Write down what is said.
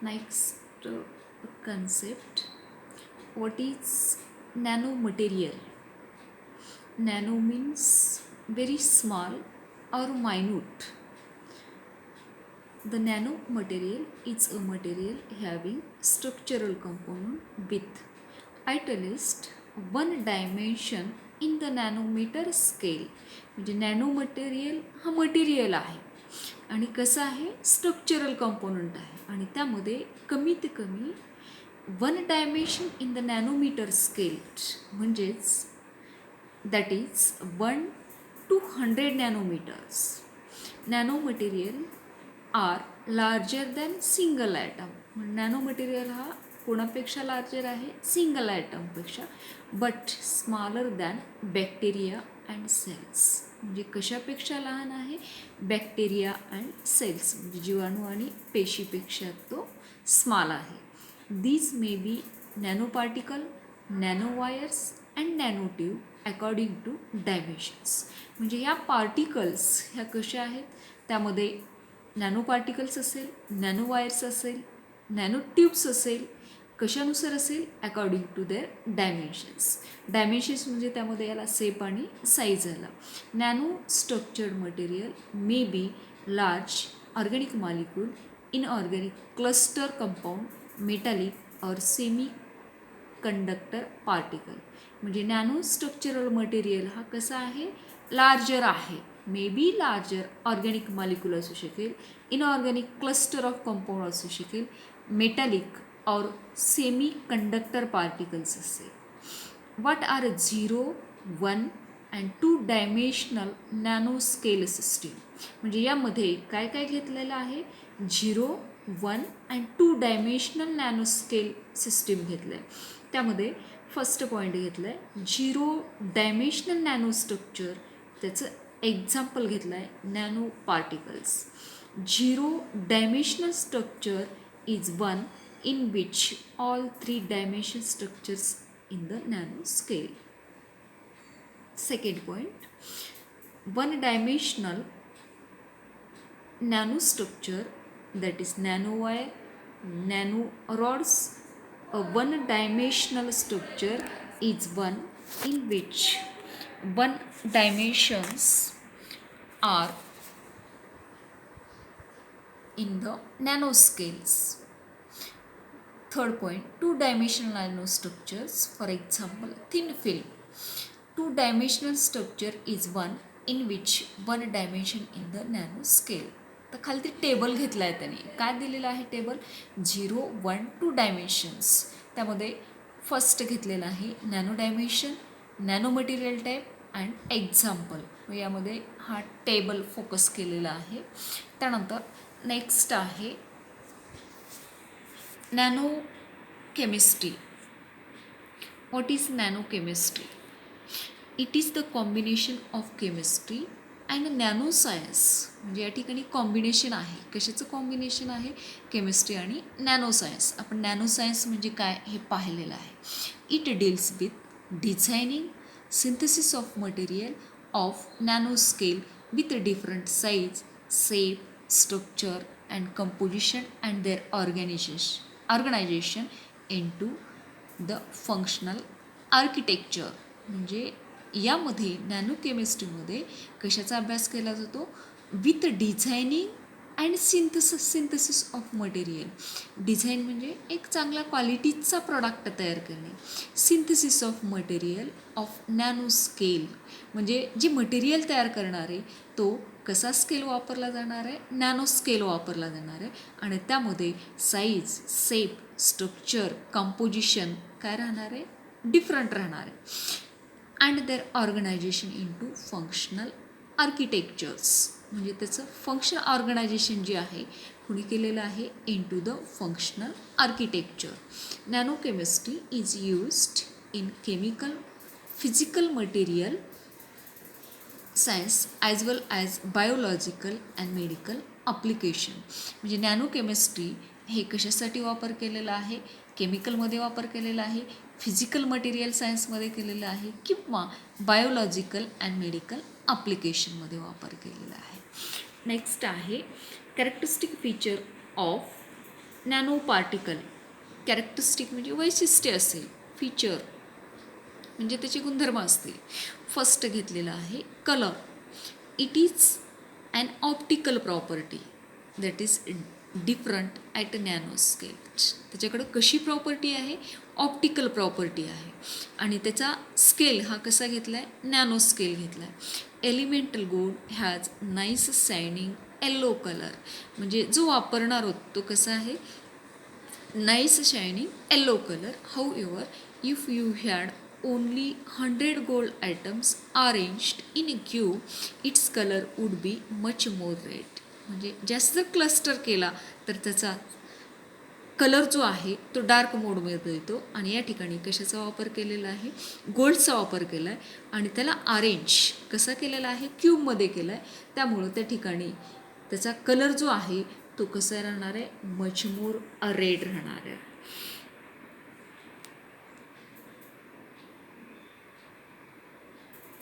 Next concept, what is nanomaterial? Nano means very small or minute. The nanomaterial is a material having structural component with at least one dimension in the nanometer scale. म्हणजे नॅनोमटेरियल हा material आहे आणि कसं आहे, structural component आहे आणि त्यामध्ये कमीत कमी one dimension in the nanometer scale, म्हणजेच that is 1 to 100 nanometers. Nanomaterial are larger than single atom. Nanomaterial हा कोणापेक्षा लार्जर आहे, सिंगल ॲटमपेक्षा, but smaller than bacteria and cells. म्हणजे कशापेक्षा लहान आहे, बॅक्टेरिया अँड सेल्स म्हणजे जीवाणू आणि पेशीपेक्षा तो स्मॉल आहे. These may be nanoparticle, nanowires and nanotube according to dimensions. म्हणजे या पार्टिकल्स ह्या कशा आहेत, त्यामध्ये नॅनो पार्टिकल्स असेल, नॅनो वायर्स असेल, नॅनो ट्यूब्स असेल, कशानुसार असेल, according to their dimensions. Dimensions म्हणजे त्यामध्ये याला सेप आणि साईज आला. Nanostructured material may be large organic molecule, inorganic cluster compound, metallic और सेमी कंडक्टर पार्टिकल. म्हणजे नॅनो स्ट्रक्चरल मटेरियल हा कसा आहे, लार्जर आहे, may be larger organic molecule असू शकेल, इनऑर्गॅनिक क्लस्टर ऑफ कंपाऊंड असू शकेल, मेटॅलिक और सेमी कंडक्टर पार्टिकल्स असेल. What are 0, 1 and 2 dimensional nanoscale system. म्हणजे यामध्ये काय काय घेतलेलं आहे, 0, 1 and 2 dimensional nanoscale system घेतलं आहे. त्यामध्ये फर्स्ट पॉईंट घेतलं आहे 0 डायमेन्शनल नॅनो स्ट्रक्चर. त्याचं एक्झाम्पल घेतलं आहे nanoparticles. 0 dimensional structure is one in which all 3 dimension structures in the nano scale. Second point, one dimensional nanostructure, that is nanowire, nanorods. A one dimensional structure is one in which one dimensions are in the nanoscales. Third point, two-dimensional nanostructures, for example, thin film. Two-dimensional structure is one in which one dimension in the nanoscale. तर खाली table घेतला आहे त्याने. काय दिलेलं आहे table, 0, 1, 2 dimensions. त्यामध्ये first घेतलेलं आहे nano dimension, nano material type and example. यामध्ये हा टेबल फोकस केलेला आहे. त्यानंतर नेक्स्ट आहे nano chemistry. What is nano chemistry? It is the combination of chemistry and nano science. म्हणजे या ठिकाणी कॉम्बिनेशन आहे. कशाचं कॉम्बिनेशन आहे, केमिस्ट्री आणि नॅनो सायन्स. आपण नॅनो सायन्स म्हणजे काय हे पाहिलेलं आहे. It deals with designing, synthesis of material of nanoscale with different size, shape, structure and composition and their organization into the functional architecture. म्हणजे यामध्ये नॅनो केमिस्ट्रीमध्ये कशाचा अभ्यास केला जातो, with designing and synthesis of material. Design म्हणजे एक चांगल्या क्वालिटीचा प्रॉडक्ट तयार करणे. Synthesis of material of nanoscale म्हणजे जे मटेरियल तयार करणार आहे तो कसा स्केल वापरला जाणार आहे, नॅनो स्केल वापरला जाणार आहे. आणि त्यामध्ये साईज, शेप, स्ट्रक्चर, कंपोजिशन काय राहणार आहे, डिफरंट राहणार आहे. And their organization into functional architectures. म्हणजे त्याचं फंक्शनल ऑर्गनायझेशन जे आहे कुणी केलेलं आहे, into the functional architecture. Nanochemistry is used in chemical, physical material science as well as biological and medical application. म्हणजे नॅनो केमिस्ट्री हे कशासाठी वापर केलेला आहे, केमिकलमध्ये वापर केलेला आहे, फिजिकल मटेरियल सायन्समध्ये केलेलं आहे किंवा बायोलॉजिकल अँड मेडिकल ॲप्लिकेशनमध्ये वापर केलेला आहे. नेक्स्ट आहे characteristic feature of nano particle characteristic म्हणजे वैशिष्ट्य असेल, फीचर म्हणजे त्याचे गुणधर्म असतील. फर्स्ट घेतलेलं आहे colour. It is an optical property that is different at nanoscale. त्याच्याकडं कशी प्रॉपर्टी आहे? ऑप्टिकल प्रॉपर्टी आहे. आणि त्याचा स्केल हा कसा घेतला आहे? नॅनो स्केल घेतला आहे. Elemental gold has nice shining yellow colour. म्हणजे जो वापरणार आहोत तो कसा आहे? Nice shining yellow colour. How ever if you had only 100 gold items arranged in a cube, its colour would be much more red. म्हणजे जास्त क्लस्टर केला तर त्याचा कलर जो आहे तो डार्क मोडमध्ये येतो. आणि या ठिकाणी कशाचा वापर केलेला आहे? गोल्डचा वापर केला आहे. आणि त्याला अरेंज कसा केलेला आहे? क्यूबमध्ये केला आहे. त्यामुळं त्या ठिकाणी त्याचा कलर जो आहे तो कसा राहणार आहे? मच मोर रेड राहणार आहे.